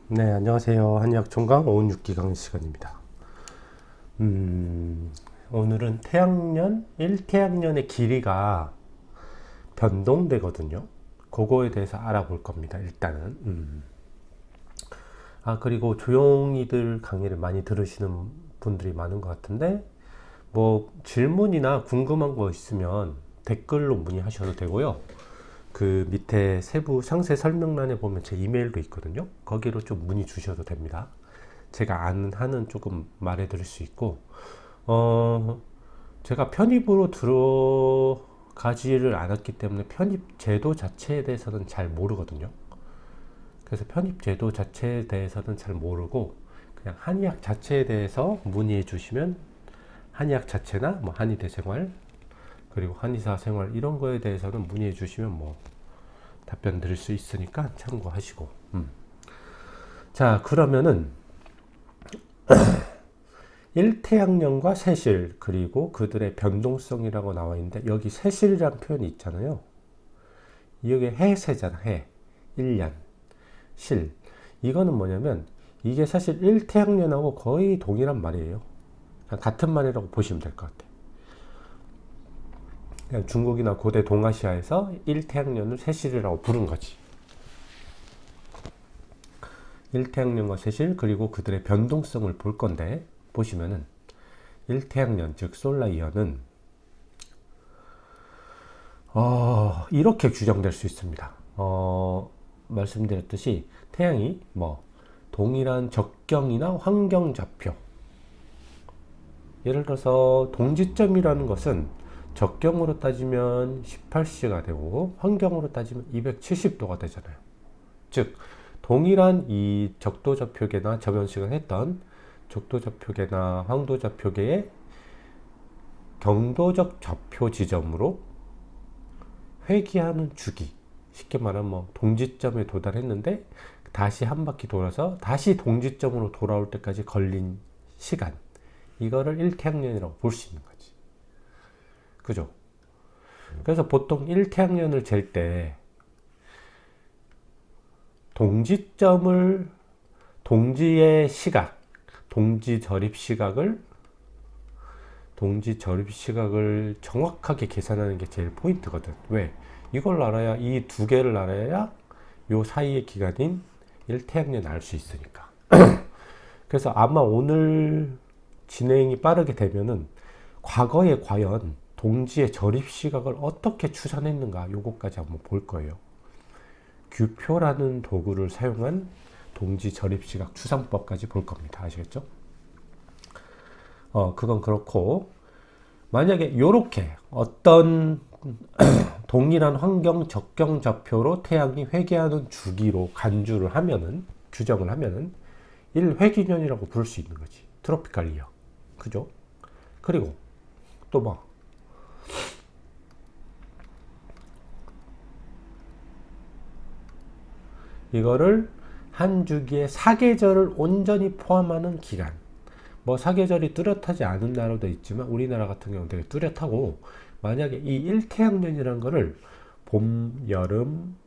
네, 안녕하세요. 한의학 총각 오은 6기 강의 시간입니다. 오늘은 태양년, 1태양년의 길이가 변동되거든요. 그거에 대해서 알아볼 겁니다. 일단은. 그리고 조용히들 강의를 많이 들으시는 분들이 많은 것 같은데, 뭐, 질문이나 궁금한 거 있으면 댓글로 문의하셔도 되고요. 그 밑에 세부 상세 설명란에 보면 제 이메일도 있거든요. 거기로 좀 문의 주셔도 됩니다. 제가 아는 한은 조금 말해 드릴 수 있고, 제가 편입으로 들어가지를 않았기 때문에 편입 제도 자체에 대해서는 잘 모르거든요. 그래서 편입 제도 자체에 대해서는 잘 모르고, 그냥 한의학 자체에 대해서 문의해 주시면 한의학 자체나 뭐 한의대 생활, 그리고 한의사 생활 이런 거에 대해서는 문의해 주시면 뭐 답변 드릴 수 있으니까 참고하시고. 자, 그러면은 1태양년과 세실 그리고 그들의 변동성이라고 나와 있는데, 여기 세실이라는 표현이 있잖아요. 이게 해세잖아. 해 1년 실, 이거는 뭐냐면 이게 사실 1태양년하고 거의 동일한 말이에요. 같은 말이라고 보시면 될 것 같아요. 그냥 중국이나 고대 동아시아에서 1태양년을 세실이라고 부른 거지. 1태양년과 세실 그리고 그들의 변동성을 볼 건데, 보시면은 1태양년 즉 솔라이언은 이렇게 규정될 수 있습니다. 말씀드렸듯이 태양이 뭐 동일한 적경이나 환경 좌표, 예를 들어서 동지점이라는 것은 적경으로 따지면 18시가 되고 환경으로 따지면 270도가 되잖아요. 즉 동일한 이 적도좌표계나 저번 시간에 했던 적도좌표계나 황도좌표계의 경도적 좌표 지점으로 회귀하는 주기, 쉽게 말하면 뭐 동지점에 도달했는데 다시 한 바퀴 돌아서 다시 동지점으로 돌아올 때까지 걸린 시간, 이거를 1태양년이라고 볼 수 있는 거지. 그죠? 그래서 보통 1태양년을 잴 때 동지점을, 동지의 시각, 동지 저립 시각을 정확하게 계산하는 게 제일 포인트거든. 왜? 이걸 알아야, 이 두 개를 알아야 요 사이의 기간인 1태양년 알 수 있으니까. 그래서 아마 오늘 진행이 빠르게 되면은 과거에 과연 동지의 저립 시각을 어떻게 추산했는가, 요거까지 한번 볼 거예요. 규표라는 도구를 사용한 동지 저립 시각 추산법까지 볼 겁니다. 아시겠죠? 그건 그렇고, 만약에 요렇게 어떤 동일한 환경 적경 좌표로 태양이 회귀하는 주기로 간주를 하면은, 규정을 하면은 1회기년이라고 부를 수 있는 거지. 트로피칼 이어. 그죠? 그리고 또 뭐, 이거를 한 주기의 사계절을 온전히 포함하는 기간. 뭐 사계절이 뚜렷하지 않은 나라도 있지만 우리나라 같은 경우는 되게 뚜렷하고, 만약에 이 일태양년이라는 거를 봄, 여름,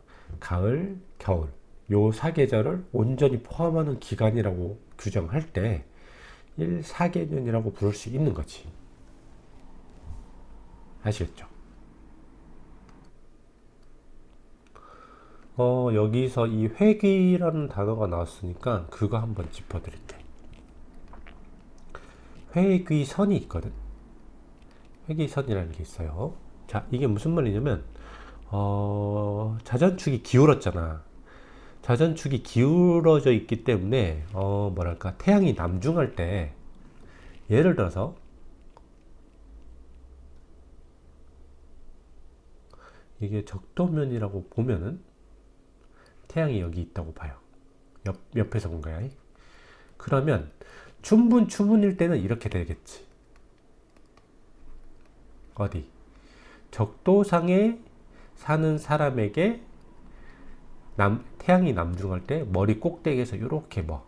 가을, 겨울 요 사계절을 온전히 포함하는 기간이라고 규정할 때 1사계년이라고 부를 수 있는 거지. 아시겠죠? 여기서 이 회귀라는 단어가 나왔으니까 그거 한번 짚어드릴게. 회귀선이 있거든. 회귀선이라는 게 있어요. 자, 이게 무슨 말이냐면, 자전축이 기울었잖아. 자전축이 기울어져 있기 때문에, 뭐랄까, 태양이 남중할 때, 예를 들어서, 이게 적도면이라고 보면은, 태양이 여기 있다고 봐요. 옆에서 본 거야. 그러면, 추문일 때는 이렇게 되겠지. 어디? 적도상에 사는 사람에게 태양이 남중할 때 머리 꼭대기에서 이렇게 뭐,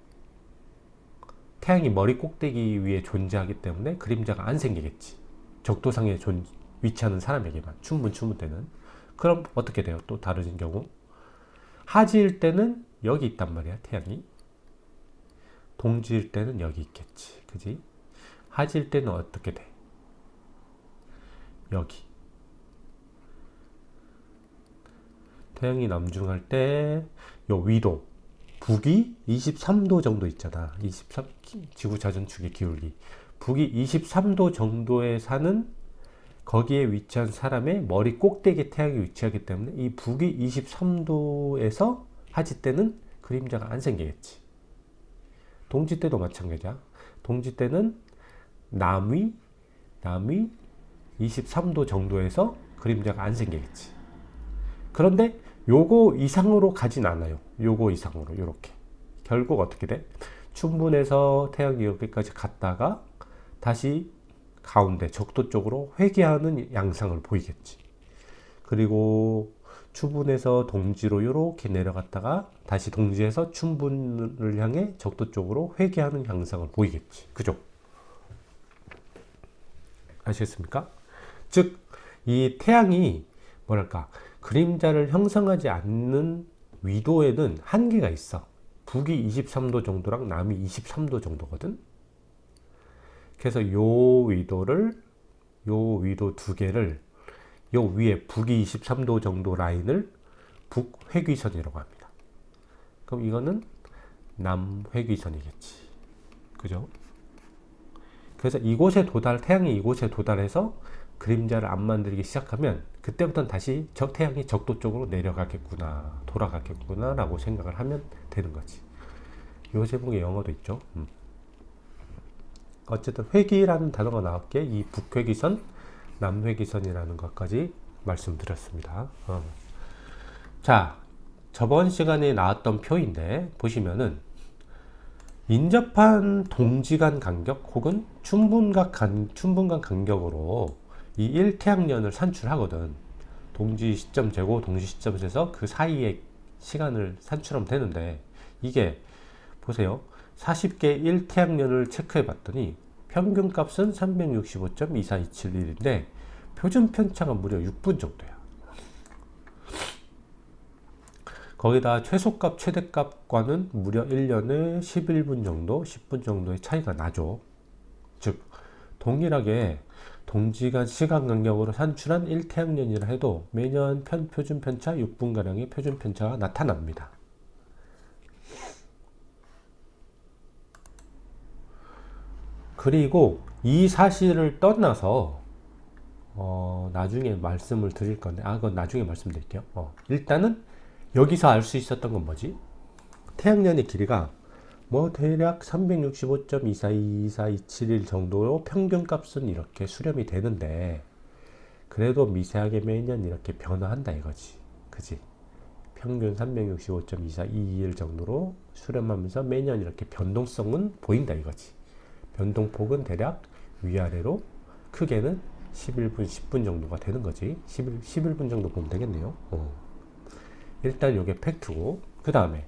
태양이 머리 꼭대기 위에 존재하기 때문에 그림자가 안 생기겠지. 적도상에 위치하는 사람에게만, 추문 때는. 그럼 어떻게 돼요? 또 다른 경우 하지일 때는 여기 있단 말이야, 태양이. 동지일 때는 여기 있겠지. 그지? 하지일 때는 어떻게 돼? 여기. 태양이 남중할 때 요 위도 북이 23도 정도 있잖아. 23 지구 자전축의 기울기. 북이 23도 정도에 사는 거기에 위치한 사람의 머리 꼭대기에 태양이 위치하기 때문에 이 북이 23도에서 하지 때는 그림자가 안 생기겠지. 동지 때도 마찬가지야. 동지 때는 남위 23도 정도에서 그림자가 안 생기겠지. 그런데 요거 이상으로 가진 않아요. 요거 이상으로 요렇게. 결국 어떻게 돼? 춘분에서 태양이 여기까지 갔다가 다시 가운데 적도 쪽으로 회귀하는 양상을 보이겠지. 그리고 추분에서 동지로 이렇게 내려갔다가 다시 동지에서 춘분을 향해 적도 쪽으로 회귀하는 양상을 보이겠지. 그죠? 아시겠습니까? 즉, 이 태양이 뭐랄까 그림자를 형성하지 않는 위도에는 한계가 있어. 북이 23도 정도랑 남이 23도 정도거든. 그래서 요 위도 두 개를 요 위에 북이 23도 정도 라인을 북회귀선이라고 합니다. 그럼 이거는 남회귀선이겠지. 그죠? 그래서 이곳에 태양이 이곳에 도달해서 그림자를 안 만들기 시작하면 그때부터는 다시 태양이 적도 쪽으로 내려가겠구나, 돌아가겠구나 라고 생각을 하면 되는 거지. 요 제목에 영어도 있죠. 어쨌든 회귀라는 단어가 나왔기에 이 북회귀선, 남회귀선이라는 것까지 말씀드렸습니다. 자, 저번 시간에 나왔던 표인데 보시면은 인접한 동지간 간격 혹은 춘분간 간격으로 이 1태양년을 산출하거든. 동지 시점 재고 동지 시점 재서 그 사이의 시간을 산출하면 되는데 이게 보세요. 40개 1태양년을 체크해 봤더니 평균 값은 365.24271인데 표준 편차가 무려 6분 정도야. 거기다 최소값 최대값과는 무려 1년에 11분 정도 10분 정도의 차이가 나죠. 즉 동일하게 동지간 시간 간격으로 산출한 1태양년이라 해도 매년 표준 편차 6분가량의 표준 편차가 나타납니다. 그리고 이 사실을 떠나서 나중에 말씀을 드릴 건데 그건 나중에 말씀드릴게요. 일단은 여기서 알 수 있었던 건 뭐지? 태양년의 길이가 뭐 대략 365.242427일 정도로 평균 값은 이렇게 수렴이 되는데 그래도 미세하게 매년 이렇게 변화한다 이거지. 그지? 평균 365.2421 정도로 수렴하면서 매년 이렇게 변동성은 보인다 이거지. 변동폭은 대략 위아래로 크게는 11분, 10분 정도가 되는 거지. 11분 정도 보면 되겠네요. 일단 이게 팩트고, 그 다음에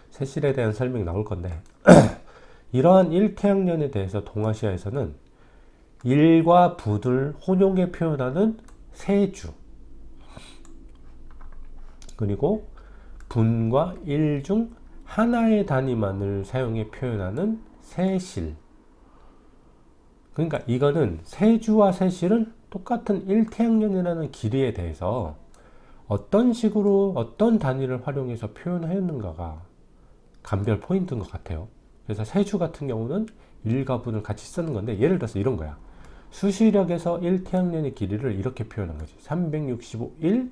세실에 대한 설명이 나올 건데 이러한 1태양년에 대해서 동아시아에서는 일과 분을 혼용해 표현하는 세주, 그리고 분과 일 중 하나의 단위만을 사용해 표현하는 세실. 그러니까 이거는 세주와 세실은 똑같은 1태양년이라는 길이에 대해서 어떤 식으로 어떤 단위를 활용해서 표현하였는가가 감별 포인트인 것 같아요. 그래서 세주 같은 경우는 일과 분을 같이 쓰는 건데 예를 들어서 이런 거야. 수시력에서 1태양년의 길이를 이렇게 표현한 거지. 365일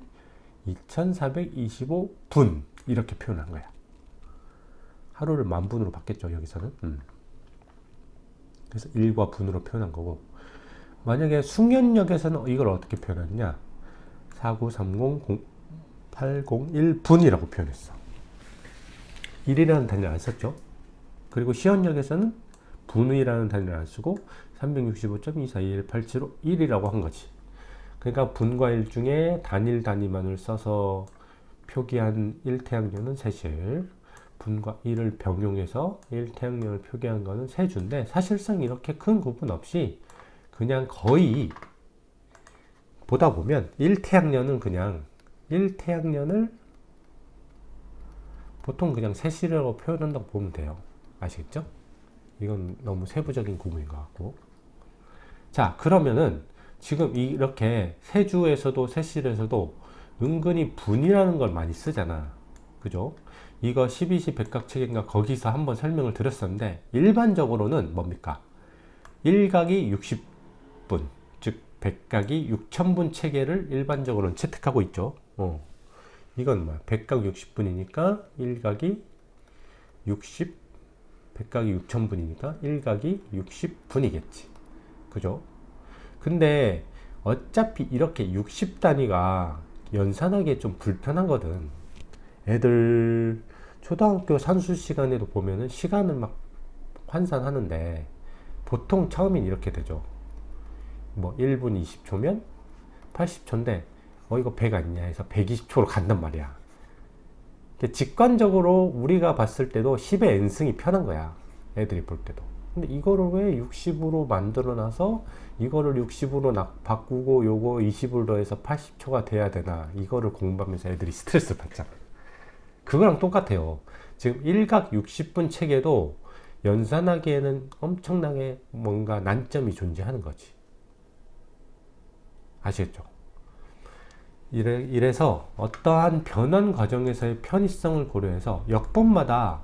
2425분 이렇게 표현한 거야. 하루를 만분으로 받겠죠 여기서는. 그래서 일과 분으로 표현한 거고, 만약에 숙련역에서는 이걸 어떻게 표현했냐, 4930801분이라고 표현했어. 1이라는 단위를 안 썼죠. 그리고 시연역에서는 분의라는 단위를 안 쓰고 365.242187로 1이라고 한 거지. 그러니까 분과 일 중에 단일 단위만을 써서 표기한 1태양년은 세실, 분과 1을 병용해서 1태양년을 표기한 거는 세주인데, 사실상 이렇게 큰 구분 없이 그냥 거의 보다 보면 1태양년은 그냥 1태양년을 보통 그냥 세시라고 표현한다고 보면 돼요. 아시겠죠? 이건 너무 세부적인 구문인 것 같고. 자, 그러면은 지금 이렇게 세주에서도 세실에서도 은근히 분이라는 걸 많이 쓰잖아. 그죠? 이거 12시 백각체계인가 거기서 한번 설명을 드렸었는데, 일반적으로는 뭡니까? 일각이 60분, 즉 백각이 6000분 체계를 일반적으로는 채택하고 있죠. 이건 뭐야? 백각 60분이니까 일각이 60, 백각이 6000분이니까 일각이 60분이겠지. 그죠? 근데 어차피 이렇게 60단위가 연산하기에 좀 불편하거든. 애들 초등학교 산수 시간에도 보면은 시간을 막 환산하는데 보통 처음엔 이렇게 되죠. 뭐 1분 20초면 80초인데 이거 100 아니냐 해서 120초로 간단 말이야. 직관적으로 우리가 봤을 때도 10의 n승이 편한 거야. 애들이 볼 때도. 근데 이거를 왜 60으로 만들어 놔서 이거를 60으로 바꾸고 요거 20을 더해서 80초가 돼야 되나, 이거를 공부하면서 애들이 스트레스를 받잖아. 그거랑 똑같아요. 지금 일각 60분 체계도 연산하기에는 엄청나게 뭔가 난점이 존재하는 거지. 아시겠죠? 이래서 어떠한 변환 과정에서의 편의성을 고려해서 역법마다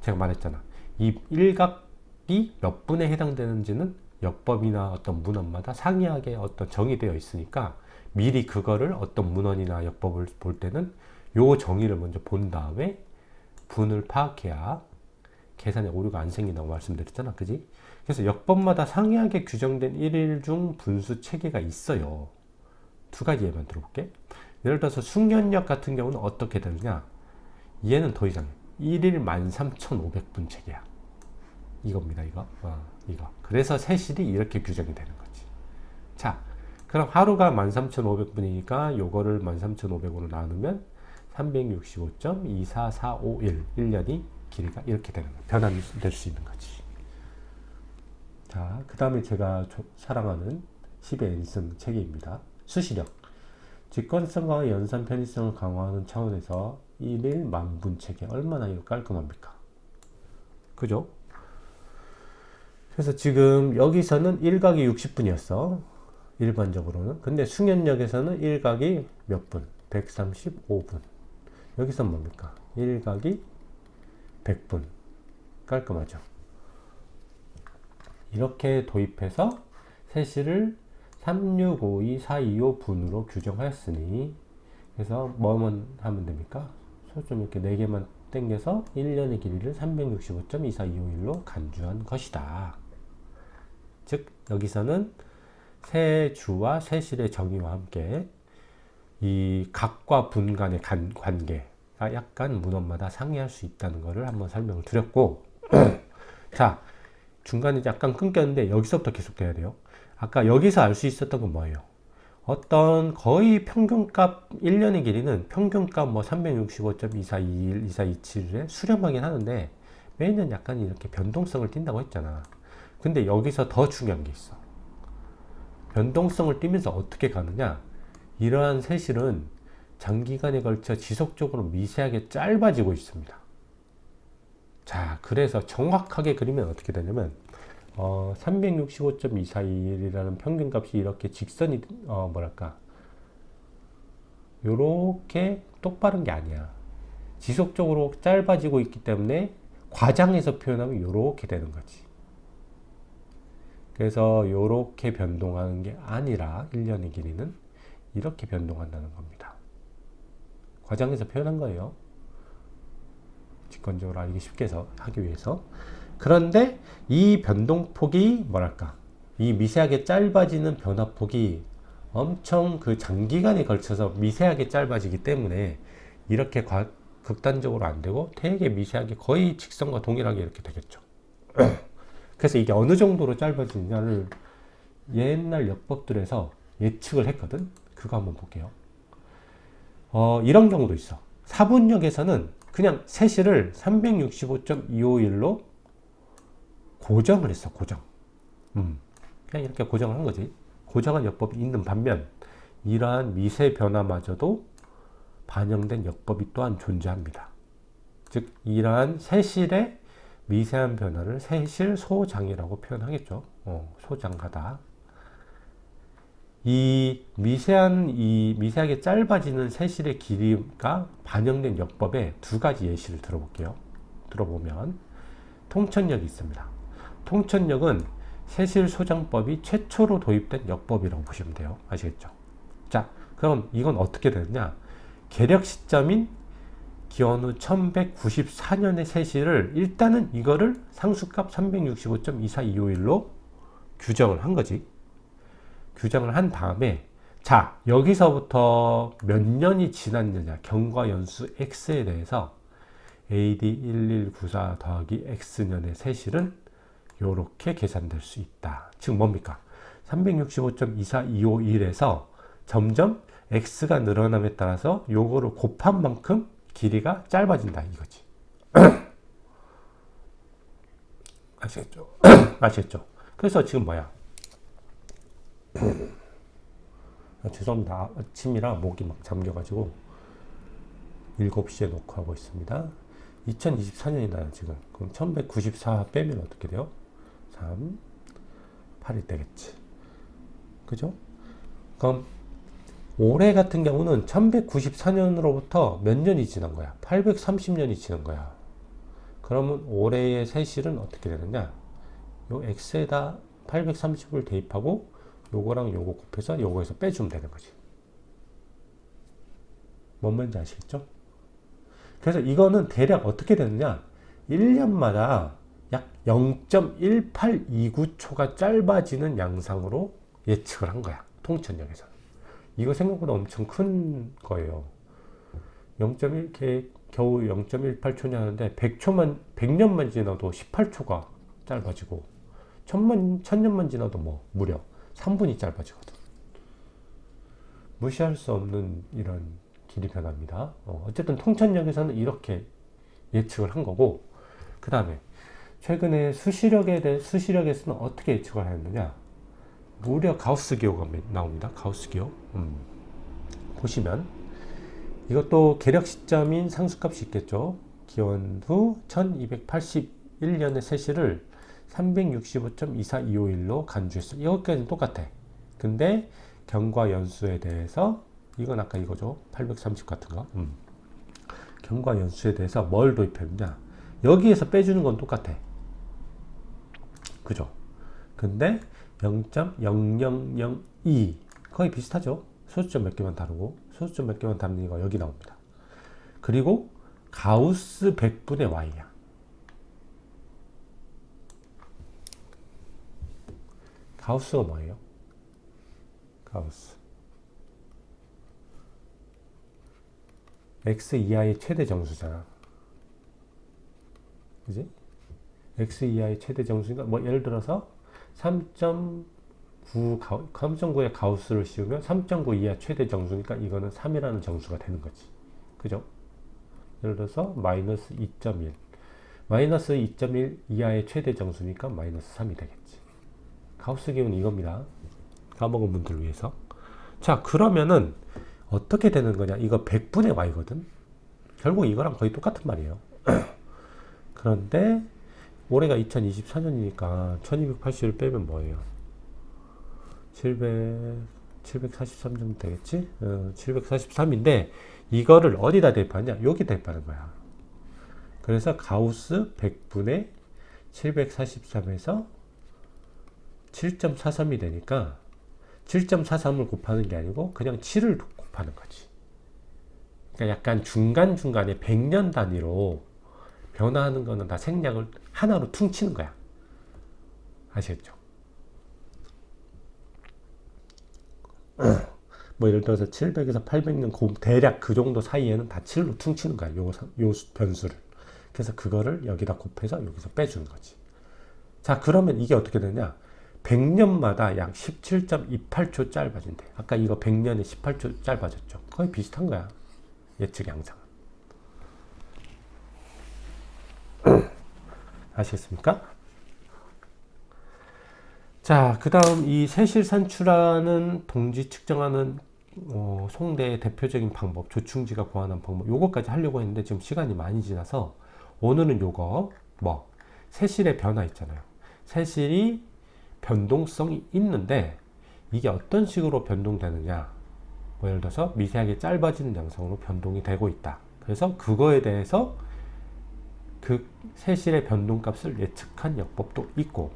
제가 말했잖아. 이 일각이 몇 분에 해당되는지는 역법이나 어떤 문헌마다 상이하게 어떤 정의되어 있으니까 미리 그거를 어떤 문헌이나 역법을 볼 때는 요 정의를 먼저 본 다음에 분을 파악해야 계산에 오류가 안 생긴다고 말씀드렸잖아. 그지? 그래서 역법마다 상이하게 규정된 일일 중 분수 체계가 있어요. 두 가지 예만 들어볼게. 예를 들어서 숙련역 같은 경우는 어떻게 되느냐, 얘는 더 이상해. 1일 13,500분 체계야. 이겁니다. 이거. 이거. 그래서 세실이 이렇게 규정이 되는 거지. 자, 그럼 하루가 13,500분이니까 요거를 13,500으로 나누면 365.24451, 1년이 길이가 이렇게 되는 거야. 변환될 수 있는 거지. 자, 그 다음에 제가 사랑하는 10의 n승 체계입니다. 수시력. 직관성과 연산 편의성을 강화하는 차원에서 1일 만분 체계. 얼마나 이거 깔끔합니까? 그죠? 그래서 지금 여기서는 일각이 60분이었어. 일반적으로는. 근데 숙련역에서는 일각이 몇 분? 135분. 여기서 뭡니까? 일각이 100분. 깔끔하죠? 이렇게 도입해서 세시를 3652425분으로 규정하였으니, 그래서 뭐만 하면 됩니까? 좀 이렇게 4개만 땡겨서 1년의 길이를 365.24251로 간주한 것이다. 즉 여기서는 세주와 세실의 정의와 함께 이 각과 분 간의 관계가 약간 문헌마다 상이할 수 있다는 것을 한번 설명을 드렸고, 자, 중간에 약간 끊겼는데 여기서부터 계속돼야 돼요. 아까 여기서 알 수 있었던 건 뭐예요? 어떤 거의 평균값, 1년의 길이는 평균값 뭐 365.2421, 2427에 수렴하긴 하는데 매년 약간 이렇게 변동성을 띈다고 했잖아. 근데 여기서 더 중요한 게 있어. 변동성을 띠면서 어떻게 가느냐? 이러한 세실은 장기간에 걸쳐 지속적으로 미세하게 짧아지고 있습니다. 자, 그래서 정확하게 그리면 어떻게 되냐면 365.241이라는 평균값이 이렇게 직선이 요렇게 똑바른 게 아니야. 지속적으로 짧아지고 있기 때문에 과장해서 표현하면 요렇게 되는 거지. 그래서 요렇게 변동하는 게 아니라 1년의 길이는 이렇게 변동한다는 겁니다. 과장해서 표현한 거예요. 직관적으로 알기 쉽게 해서 하기 위해서. 그런데 이 변동폭이 이 미세하게 짧아지는 변화폭이 엄청 그 장기간에 걸쳐서 미세하게 짧아지기 때문에 이렇게 극단적으로 안 되고 되게 미세하게 거의 직선과 동일하게 이렇게 되겠죠. 그래서 이게 어느 정도로 짧아지느냐를 옛날 역법들에서 예측을 했거든. 그거 한번 볼게요. 이런 경우도 있어. 사분역에서는 그냥 세시를 365.251로 고정을 했어. 고정. 그냥 이렇게 고정을 한 거지. 고정한 역법이 있는 반면 이러한 미세 변화마저도 반영된 역법이 또한 존재합니다. 즉 이러한 세실의 미세한 변화를 세실 소장이라고 표현하겠죠. 소장하다. 이 미세하게 짧아지는 세실의 길이가 반영된 역법의 두 가지 예시를 들어볼게요. 들어보면 통천력이 있습니다. 통천력은 세실 소장법이 최초로 도입된 역법이라고 보시면 돼요. 아시겠죠? 자, 그럼 이건 어떻게 되느냐? 계력 시점인 기원후 1194년의 세실을 일단은 이거를 상수값 365.24251로 규정을 한 거지. 규정을 한 다음에 자, 여기서부터 몇 년이 지났느냐 경과연수 x에 대해서 AD 1194 더하기 x년의 세실은 요렇게 계산될 수 있다. 즉 뭡니까? 365.24251에서 점점 x가 늘어남에 따라서 요거를 곱한 만큼 길이가 짧아진다 이거지. 아시겠죠? 아시겠죠? 그래서 지금 뭐야? 죄송합니다. 아침이라 목이 막 잠겨가지고 7시에 녹화하고 있습니다. 2024년이나요 지금. 그럼 1194 빼면 어떻게 돼요? 3, 8이 되겠지. 그죠? 그럼 올해 같은 경우는 1194년으로부터 몇 년이 지난 거야? 830년이 지난 거야. 그러면 올해의 세실은 어떻게 되느냐? 요 x에다 830을 대입하고 요거랑 요거 곱해서 요거에서 빼주면 되는 거지. 뭔 말인지 아시겠죠? 그래서 이거는 대략 어떻게 되느냐? 1년마다 약 0.1829초가 짧아지는 양상으로 예측을 한 거야. 통천력에서는. 이거 생각보다 엄청 큰 거예요. 0.1, 겨우 0.18초냐 하는데 100년만 지나도 18초가 짧아지고 1000년만 지나도 뭐 무려 3분이 짧아지거든. 무시할 수 없는 이런 길이 변화입니다. 어쨌든 통천력에서는 이렇게 예측을 한 거고, 그 다음에 최근에 수시력에서는 어떻게 예측을 했느냐? 무려 가우스 기호가 나옵니다. 가우스 기호. 보시면 이것도 계력 시점인 상수값이 있겠죠. 기원 후 1281년의 세실을 365.24251로 간주했어. 이것까지는 똑같아. 근데 경과 연수에 대해서 이건 아까 이거죠. 830 같은 거. 경과 연수에 대해서 뭘 도입했느냐? 여기에서 빼주는 건 똑같아. 그죠? 근데 0.0002 거의 비슷하죠. 소수점 몇 개만 다르고 소수점 몇 개만 다른 이거 여기 나옵니다. 그리고 가우스 100분의 y야. 가우스가 뭐예요? 가우스 x 이하의 최대 정수잖아. 그지? x 이하의 최대 정수니까 뭐 예를 들어서 3.9의 가우스를 씌우면 3.9 이하 최대 정수니까 이거는 3이라는 정수가 되는 거지. 그죠? 예를 들어서 마이너스 2.1 마이너스 2.1 이하의 최대 정수니까 마이너스 3이 되겠지. 가우스 기호는 이겁니다. 까먹은 분들 위해서. 자, 그러면은 어떻게 되는 거냐? 이거 100분의 y거든. 결국 이거랑 거의 똑같은 말이에요. 그런데 올해가 2024년이니까 1280을 빼면 뭐예요? 743 정도 되겠지? 743인데 이거를 어디다 대입하냐? 여기 대입하는 거야. 그래서 가우스 100분의 743에서 7.43이 되니까 7.43을 곱하는 게 아니고 그냥 7을 곱하는 거지. 그러니까 약간 중간중간에 100년 단위로 변화하는 거는 다 생략을 하나로 퉁치는 거야. 아시겠죠? 뭐 예를 들어서 700에서 800년 대략 그 정도 사이에는 다 7로 퉁치는 거야. 요 변수를. 그래서 그거를 여기다 곱해서 여기서 빼주는 거지. 자, 그러면 이게 어떻게 되냐? 100년마다 약 17.28초 짧아진대. 아까 이거 100년에 18초 짧아졌죠. 거의 비슷한 거야. 예측 양상은. 아시겠습니까? 자, 그 다음 이 세실산출하는 동지 측정하는 송대의 대표적인 방법, 조충지가 고안한 방법, 요거까지 하려고 했는데 지금 시간이 많이 지나서 오늘은 요거 뭐 세실의 변화 있잖아요. 세실이 변동성이 있는데 이게 어떤 식으로 변동되느냐, 뭐 예를 들어서 미세하게 짧아지는 양상으로 변동이 되고 있다. 그래서 그거에 대해서 그 세실의 변동값을 예측한 역법도 있고,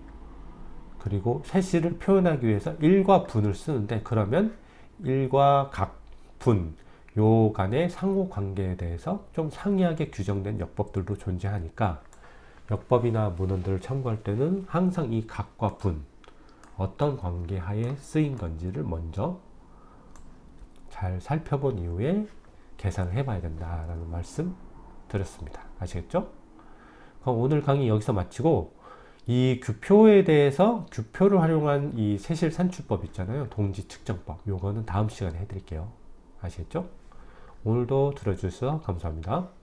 그리고 세실을 표현하기 위해서 1과 분을 쓰는데, 그러면 1과 각 분 요 간의 상호 관계에 대해서 좀 상이하게 규정된 역법들도 존재하니까 역법이나 문헌들을 참고할 때는 항상 이 각과 분 어떤 관계 하에 쓰인 건지를 먼저 잘 살펴본 이후에 계산을 해봐야 된다라는 말씀 드렸습니다. 아시겠죠? 그럼 오늘 강의 여기서 마치고, 이 규표에 대해서 규표를 활용한 이 세실 산출법 있잖아요. 동지 측정법. 요거는 다음 시간에 해드릴게요. 아시겠죠? 오늘도 들어주셔서 감사합니다.